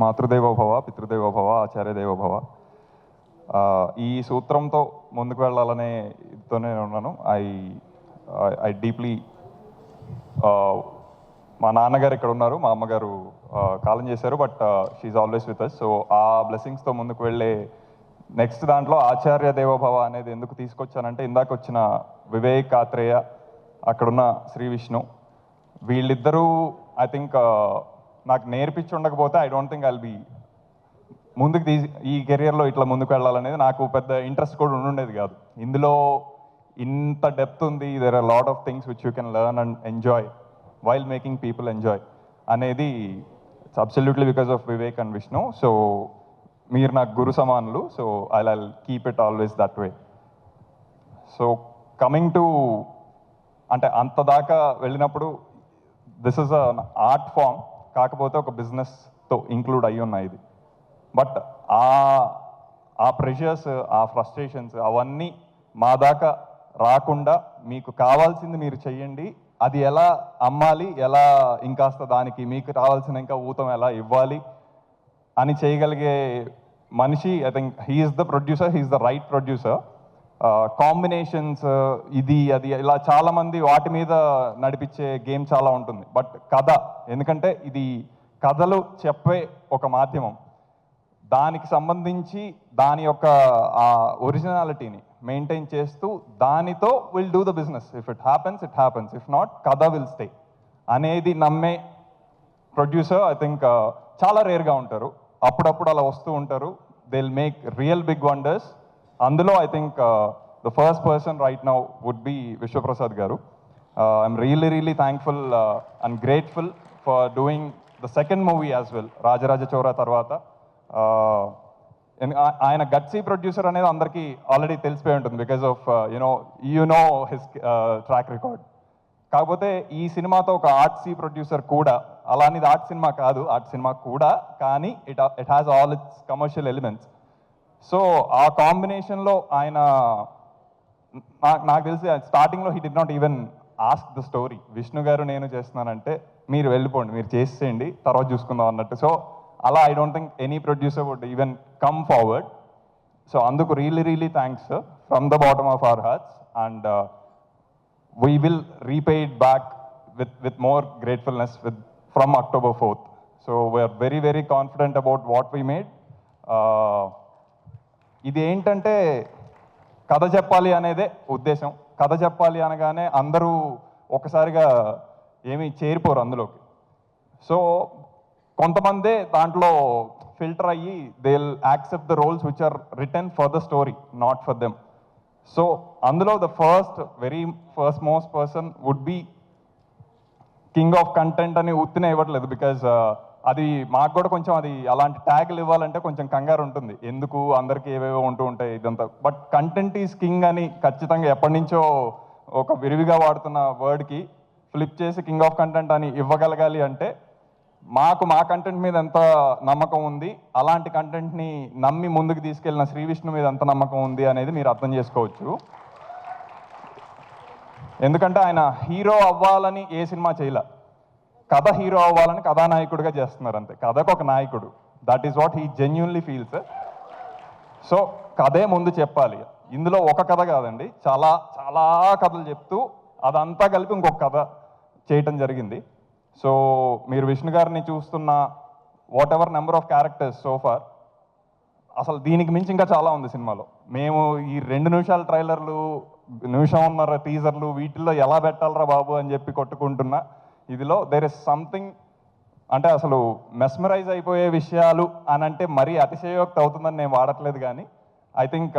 మాతృదేవో భవ, పితృదేవో భవ, ఆచార్యదేవో భవ. ఈ సూత్రంతో ముందుకు వెళ్ళాలనే ఇదితోనే ఉన్నాను. ఐ డీప్లీ మా నాన్నగారు ఇక్కడ ఉన్నారు, మా అమ్మగారు కాలం చేశారు, but she's always with us. So ఆ బ్లెస్సింగ్స్తో ముందుకు వెళ్ళే నెక్స్ట్ దాంట్లో ఆచార్య దేవోభవ అనేది ఎందుకు తీసుకొచ్చానంటే, ఇందాక వచ్చిన వివేక్ ఆత్రేయ, అక్కడున్న శ్రీ విష్ణు, వీళ్ళిద్దరూ ఐ థింక్ నాకు నేర్పించి ఉండకపోతే I don't think I'll be ముందుకు ఈ కెరియర్లో ఇట్లా ముందుకు వెళ్ళాలనేది నాకు పెద్ద ఇంట్రెస్ట్ కూడా ఉండుండేది కాదు. ఇందులో ఇంత డెప్త్ ఉంది, there are lot of things which you can learn and enjoy while making people enjoy అనేది it's absolutely because of Vivek and Vishnu. So మీరు నాకు గురు సమానులు. So I keep it always that way. So coming to అంటే అంత దాకా వెళ్ళినప్పుడు this is a art form, కాకపోతే ఒక బిజినెస్తో ఇంక్లూడ్ అయ్యి ఉన్నాయి ఇది. బట్ ఆ ప్రెషర్స్, ఆ ఫ్రస్ట్రేషన్స్ అవన్నీ మా దాకా రాకుండా మీకు కావాల్సింది మీరు చెయ్యండి, అది ఎలా అమ్మాలి, ఎలా ఇంకాస్త దానికి మీకు రావాల్సిన ఇంకా ఊతం ఎలా ఇవ్వాలి అని చేయగలిగే మనిషి I think he's the producer, he's the right producer. Combinations ఇది అది ఇలా చాలామంది వాటి మీద నడిపించే గేమ్ చాలా ఉంటుంది. బట్ కథ, ఎందుకంటే ఇది కథలు చెప్పే ఒక మాధ్యమం, దానికి సంబంధించి దాని యొక్క ఆ ఒరిజినాలిటీని మెయింటైన్ చేస్తూ దానితో will do the business. If it happens it happens, if not కథ విల్ స్టే అనేది నమ్మే ప్రొడ్యూసర్ ఐ థింక్ చాలా రేర్గా ఉంటారు. అప్పుడప్పుడు అలా వస్తూ ఉంటారు. They will make real big wonders. అందులో I think the first person right now would be Vishwaprasad గారు. I'm really thankful and grateful for doing the second movie as well, Rajaraja Chora తర్వాత. ఆయన గట్సీ ప్రొడ్యూసర్ అనేది అందరికీ ఆల్రెడీ తెలిసిపోయి ఉంటుంది because of you know his track record. కాకపోతే ఈ సినిమాతో ఒక ఆర్ట్సీ ప్రొడ్యూసర్ కూడా, అలానేది ఆర్ట్ సినిమా కాదు, ఆర్ట్ సినిమా కూడా, కానీ it has all it's commercial elements. So ఆ కాంబినేషన్లో ఆయన నాకు తెలిసి స్టార్టింగ్లో he did not even ask the story. Vishnu గారు నేను చేస్తున్నానంటే మీరు వెళ్ళిపోండి, మీరు చేసేయండి, తర్వాత చూసుకుందాం అన్నట్టు. సో అలా I don't think any producer would even come forward. So అందుకు really thanks from the bottom of our hearts. And we will repay it back with more gratefulness from October 4th. So we are very confident about what we made. ఇది ఏంటంటే కథ చెప్పాలి అనేదే ఉద్దేశం. కథ చెప్పాలి అనగానే అందరూ ఒకసారిగా ఏమీ చేరిపోరు అందులోకి. సో కొంతమందే దాంట్లో ఫిల్టర్ అయ్యి they will accept the roles which are written for the story, not for them. So అందులో the very first most person would be king of content అని ఉత్తినే ఇవ్వట్లేదు. బికాజ్ అది మాకు కూడా కొంచెం అది అలాంటి ట్యాగ్లు ఇవ్వాలంటే కొంచెం కంగారు ఉంటుంది, ఎందుకు అందరికీ ఏవేవో ఉంటూ ఉంటాయి ఇదంతా. బట్ కంటెంట్ ఈజ్ కింగ్ అని ఖచ్చితంగా ఎప్పటి నుంచో ఒక విరివిగా వాడుతున్న వర్డ్కి ఫ్లిప్ చేసి కింగ్ ఆఫ్ కంటెంట్ అని ఇవ్వగలగాలి అంటే మాకు మా కంటెంట్ మీద ఎంత నమ్మకం ఉంది, అలాంటి కంటెంట్ని నమ్మి ముందుకు తీసుకెళ్ళిన శ్రీ విష్ణు మీద ఎంత నమ్మకం ఉంది అనేది మీరు అర్థం చేసుకోవచ్చు. ఎందుకంటే ఆయన హీరో అవ్వాలని ఏ సినిమా చేయలే, కథ హీరో అవ్వాలని కథానాయకుడిగా చేస్తున్నారు అంతే. కథకు ఒక నాయకుడు, that is what he genuinely feels. So కథే ముందు చెప్పాలి. ఇందులో ఒక కథ కాదండి, చాలా చాలా కథలు చెప్తూ అదంతా కలిపి ఇంకొక కథ చేయటం జరిగింది. సో మీరు విష్ణు గారిని చూస్తున్న what ever number of characters so far, అసలు దీనికి మించి ఇంకా చాలా ఉంది సినిమాలో. మేము ఈ 2 నిమిషాల ట్రైలర్లు, నిమిషంన్నర టీజర్లు వీటిల్లో ఎలా పెట్టాలరా బాబు అని చెప్పి కొట్టుకుంటున్నా, ఇదిలో దేర్ ఇస్ సంథింగ్ అంటే అసలు మెస్మరైజ్ అయిపోయే విషయాలు అని అంటే మరీ అతిశయోక్తి అవుతుందని నేను వాడట్లేదు. కానీ I think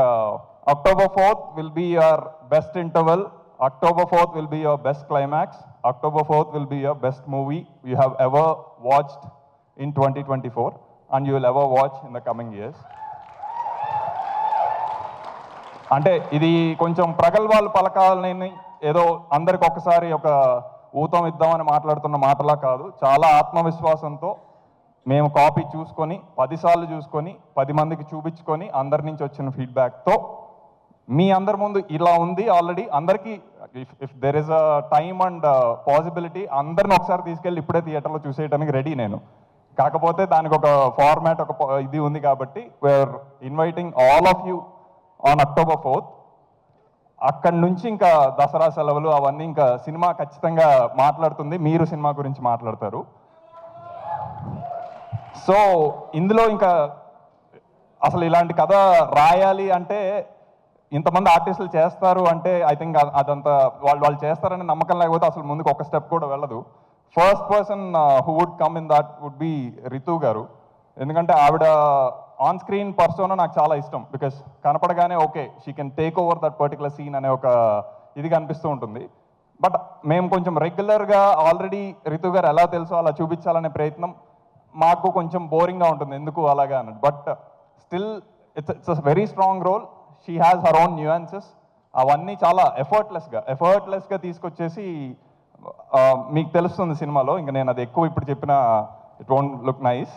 October 4th will be your best interval. October 4th will be your best climax. October 4th will be your best movie you have ever watched in 2024 and you will ever watch in the coming years. అంటే ఇది కొంచెం ప్రగల్భాలు పలకాలని ఏదో అందరికి ఒకసారి ఒక ఊతం ఇద్దామని మాట్లాడుతున్న మాటలా కాదు, చాలా ఆత్మవిశ్వాసంతో మేము కాపీ చూసుకొని 10 సార్లు చూసుకొని 10 మందికి చూపించుకొని అందరి నుంచి వచ్చిన ఫీడ్బ్యాక్తో మీ అందరి ముందు ఇలా ఉంది ఆల్రెడీ. అందరికీ if there is a time and possibility అందరిని ఒకసారి తీసుకెళ్ళి ఇప్పుడే థియేటర్లో చూసేయడానికి రెడీ నేను. కాకపోతే దానికి ఒక ఫార్మాట్ ఒక ఇది ఉంది కాబట్టి we are inviting all of you on October 4th. అక్కడి నుంచి ఇంకా దసరా సెలవులు అవన్నీ ఇంకా సినిమా ఖచ్చితంగా మాట్లాడుతుంది, మీరు సినిమా గురించి మాట్లాడతారు. సో ఇందులో ఇంకా అసలు ఇలాంటి కథ రాయాలి అంటే ఇంతమంది ఆర్టిస్టులు చేస్తారు అంటే ఐ థింక్ అదంతా వాళ్ళు చేస్తారనే నమ్మకం లేకపోతే అసలు ముందుకు ఒక స్టెప్ కూడా వెళ్ళదు. First person who would come in that would be Ritu garu. ఎందుకంటే ఆవిడ ఆన్ స్క్రీన్ పర్సోనా నాకు చాలా ఇష్టం. బికాస్ కనపడగానే okay she can take over that particular scene అనే ఒక ఇది కనిపిస్తూ ఉంటుంది. బట్ మేము కొంచెం రెగ్యులర్గా ఆల్రెడీ రితు గారు ఎలా తెలుసో అలా చూపించాలనే ప్రయత్నం మాకు కొంచెం బోరింగ్గా ఉంటుంది, ఎందుకు అలాగా అన్నట్టు. But still it's a very strong role. She has her own nuances. అవన్నీ చాలా ఎఫర్ట్లెస్గా తీసుకొచ్చేసి మీకు తెలుస్తుంది సినిమాలో. ఇంకా నేను అది ఎక్కువ ఇప్పుడు చెప్పిన it won't look nice.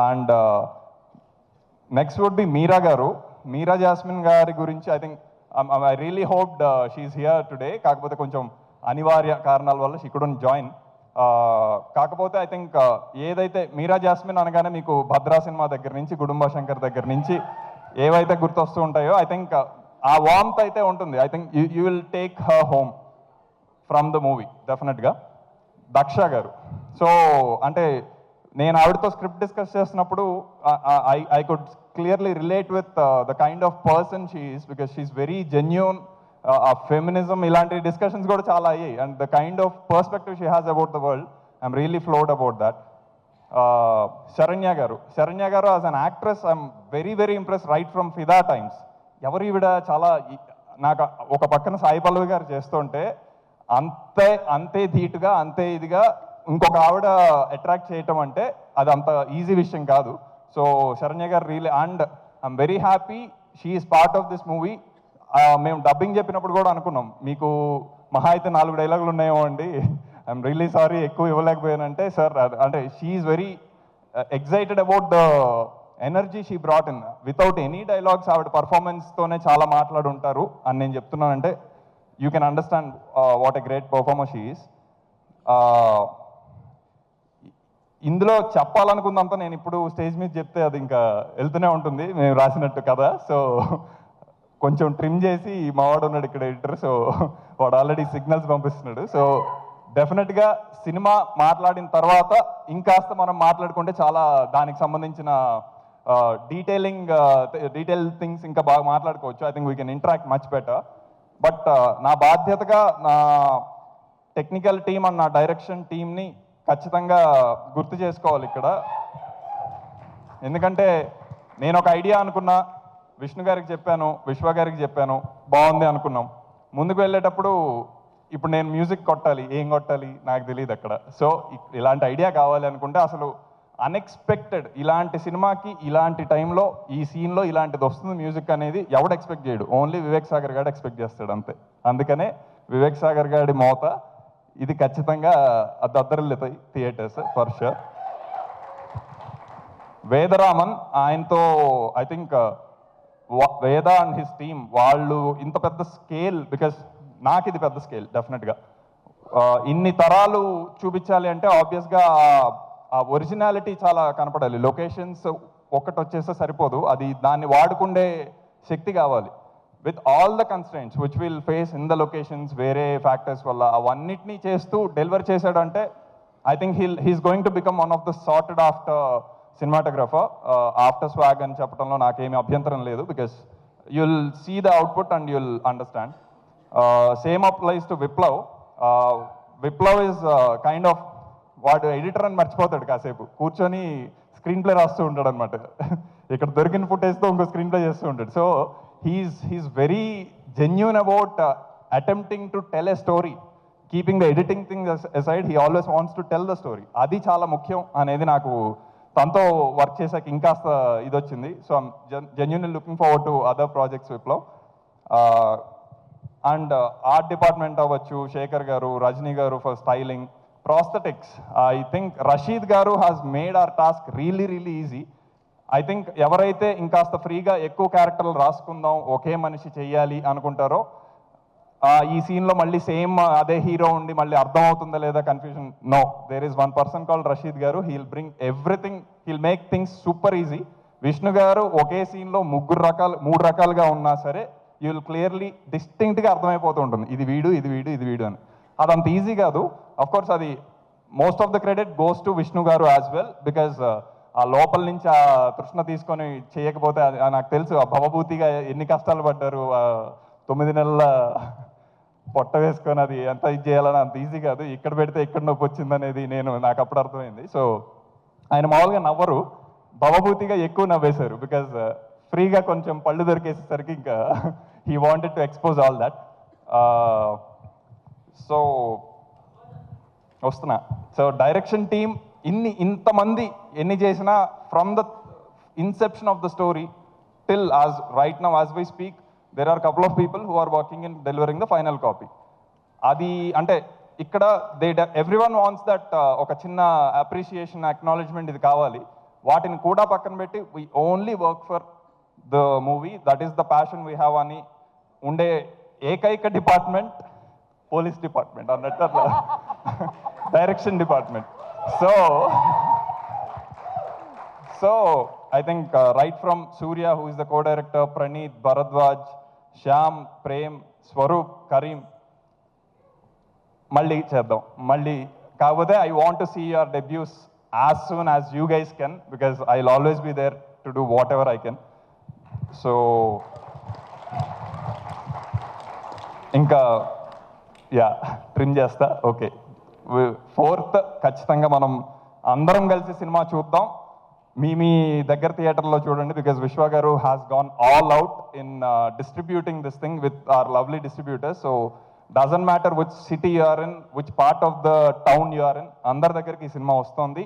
And next would be Meera గారు. మీరా జాస్మిన్ గారి గురించి I think I really hoped she is here today. కాకపోతే కొంచెం అనివార్య కారణాల వల్ల షీ కుడెంట్ జాయిన్. కాకపోతే ఐ థింక్ ఏదైతే మీరా జాస్మిన్ అనగానే మీకు భద్రా సినిమా దగ్గర నుంచి గుడుంబ శంకర్ దగ్గర నుంచి ఏవైతే గుర్తొస్తూ ఉంటాయో ఐ థింక్ ఆ వార్మ్త్ అయితే ఉంటుంది. I think you will take her home from the movie డెఫినెట్గా. దక్ష గారు. సో అంటే నేను ఆవిడతో స్క్రిప్ట్ డిస్కస్ చేస్తున్నప్పుడు I could clearly relate with the kind of person she is, because she is very genuine. ఆ ఫెమినిజం ఇలాంటి డిస్కషన్స్ కూడా చాలా అయ్యాయి. And the kind of perspective she has about the world, I'm really floored about that. Saranya గారు as an actress I'm very very impress right from ఫిదా times. ఎవరు ఈవిడ చాలా నాకు ఒక పక్కన సాయి పల్లవి గారు చేస్తుంటే అంతే ధీటుగా అంతే ఇదిగా ఇంకొక ఆవిడ అట్రాక్ట్ చేయటం అంటే అది అంత ఈజీ విషయం కాదు. సో శరణ్య గారు really, and I'm very happy she is part of this movie. మేము డబ్బింగ్ చెప్పినప్పుడు కూడా అనుకున్నాం మీకు మహా అయితే 4 డైలాగులు ఉన్నాయేమో అండి, ఐఎమ్ రియలీ సారీ ఎక్కువ ఇవ్వలేకపోయానంటే సార్ అంటే she is very excited about the energy she brought in. Without any dialogues ఆవిడ పర్ఫార్మెన్స్తోనే చాలా మాట్లాడుంటారు అని నేను చెప్తున్నానంటే you can understand what a great performer she is. ఇందులో చెప్పాలనుకుందంతా నేను ఇప్పుడు స్టేజ్ మీద చెప్తే అది ఇంకా వెళ్తూనే ఉంటుంది మేము రాసినట్టు కదా. సో కొంచెం ట్రిమ్ చేసి మావాడు ఉన్నాడు ఇక్కడ ఎడిటర్, సో వాడు ఆల్రెడీ సిగ్నల్స్ పంపిస్తున్నాడు. సో డెఫినెట్గా సినిమా మాట్లాడిన తర్వాత ఇంకాస్త మనం మాట్లాడుకుంటే చాలా దానికి సంబంధించిన డీటెయిల్ థింగ్స్ ఇంకా బాగా మాట్లాడుకోవచ్చు. I think we can interact much better. But నా బాధ్యతగా నా టెక్నికల్ టీమ్ అండ్ నా డైరెక్షన్ టీమ్ని ఖచ్చితంగా గుర్తు చేసుకోవాలి ఇక్కడ. ఎందుకంటే నేను ఒక ఐడియా అనుకున్నా, విష్ణు గారికి చెప్పాను, విశ్వ గారికి చెప్పాను, బాగుంది అనుకున్నాం. ముందుకు వెళ్ళేటప్పుడు ఇప్పుడు నేను మ్యూజిక్ కొట్టాలి, ఏం కొట్టాలి నాకు తెలియదు అక్కడ. సో ఇలాంటి ఐడియా కావాలి అనుకుంటే అసలు అన్ఎక్స్పెక్టెడ్ ఇలాంటి సినిమాకి ఇలాంటి టైంలో ఈ సీన్లో ఇలాంటిది వస్తుంది మ్యూజిక్ అనేది ఎవడు ఎక్స్పెక్ట్ చేయడు, ఓన్లీ వివేక్ సాగర్ గారు ఎక్స్పెక్ట్ చేస్తాడు అంతే. అందుకనే వివేక్ సాగర్ గారి మోత ఇది ఖచ్చితంగా దద్దరిల్లుతాయి థియేటర్స్ ఫర్ షూర్. వేదరామన్, ఆయనతో ఐ థింక్ వేద అండ్ హిస్ టీమ్ వాళ్ళు ఇంత పెద్ద స్కేల్, బికాస్ నాకు ఇది పెద్ద స్కేల్ డెఫినెట్గా. ఇన్ని తరాలు చూపించాలి అంటే ఆబ్వియస్గా ఆ ఒరిజినాలిటీ చాలా కనపడాలి. లొకేషన్స్ ఒక్కటి వచ్చేస్తే సరిపోదు, అది దాన్ని వాడుకుండే శక్తి కావాలి. With all the constraints which will face in the locations వేరే ఫ్యాక్టర్స్ వల్ల అవన్నిటినీ చేస్తూ డెలివర్ చేశాడు అంటే I think he's going to become one of the sought after cinematographer. After swag అని చెప్పడంలో నాకేమీ అభ్యంతరం లేదు, because you'll see the output and you'll understand. Same applies to Viplav. Viplav is kind of వాడు ఎడిటర్ అని మర్చిపోతాడు, కాసేపు కూర్చొని స్క్రీన్ ప్లే రాస్తూ ఉంటాడు అనమాట. ఇక్కడ దొరికిన ఫుటేజ్తో ఇంకో స్క్రీన్ ప్లే చేస్తూ ఉంటాడు. So he's very genuine about attempting to tell a story, keeping the editing thing aside. He always wants to tell the story. అది చాలా ముఖ్యం అనేది నాకు తనతో వర్క్ చేశాక ఇంకాస్త ఇది వచ్చింది. So I'm genuinely looking forward to other projects Viplav. And art department అవ్వచ్చు, శేఖర్ గారు, రజనీ గారు for styling, prosthetics. I think Rasheed గారు has made our task really really easy. I think ఎవరైతే ఇంకాస్త ఫ్రీగా ఎక్కువ క్యారెక్టర్లు రాసుకుందాం, ఒకే మనిషి చెయ్యాలి అనుకుంటారో ఈ సీన్లో మళ్ళీ సేమ్ అదే హీరో ఉండి మళ్ళీ అర్థం అవుతుందా లేదా confusion. No, there is one person called Rasheed గారు. He'll bring everything, he'll make things super easy. Vishnu గారు ఒకే సీన్లో మూడు రకాలుగా ఉన్నా సరే యూ విల్ క్లియర్లీ డిస్టింక్ట్గా అర్థమైపోతూ ఉంటుంది, ఇది వీడు ఇది వీడు ఇది వీడు అని. అది అంత ఈజీ కాదు. అఫ్ కోర్స్ అది most of the credit goes to Vishnu గారు యాజ్ వెల్, బికాజ్ ఆ లోపల నుంచి ఆ తృష్ణ తీసుకొని చేయకపోతే నాకు తెలుసు ఆ భవభూతిగా ఎన్ని కష్టాలు పడ్డారు. 9 నెలల పొట్ట వేసుకొని అది ఎంత ఇది చేయాలని అంత ఈజీ కాదు. ఇక్కడ పెడితే ఇక్కడ నొప్పి వచ్చిందనేది నాకు అప్పుడు అర్థమైంది. సో ఆయన మామూలుగా నవ్వరు, భవభూతిగా ఎక్కువ నవ్వేశారు. బికాజ్ ఫ్రీగా కొంచెం పళ్ళు దొరికేసేసరికి ఇంకా he wanted to expose all that. So వస్తున్నా. సో డైరెక్షన్ టీమ్ ఇంతమంది ఎన్ని చేసినా from the inception of the story till right now as we speak there are couple of people who are working in delivering the final copy. అది అంటే ఇక్కడ everyone wants that ఒక చిన్న appreciation acknowledgement ఇది కావాలి. వాటిని కూడా పక్కన పెట్టి we only work for the movie, that is the passion we have అని ఉండే ఏకైక డిపార్ట్మెంట్ పోలీస్ డిపార్ట్మెంట్ అన్నట్టు అట్లా direction department. So I think right from Surya, who is the co-director, Praneeth, Bharadwaj, Shyam, Prem, Swaroop, Kareem, మళ్ళీ చేద్దాం. మళ్ళీ కాకపోతే I want to see your debuts as soon as you guys can, because I'll always be there to do whatever I can. So ఇంకా trim చేస్తా. Okay, 4th ఖచ్చితంగా మనం అందరం కలిసి సినిమా చూద్దాం. మీ దగ్గర థియేటర్లో చూడండి, because Vishwa garu has gone all out in distributing this thing with our lovely distributors. So doesn't matter which city you are in, which part of the town you are in, అందరి దగ్గరికి ఈ సినిమా వస్తుంది.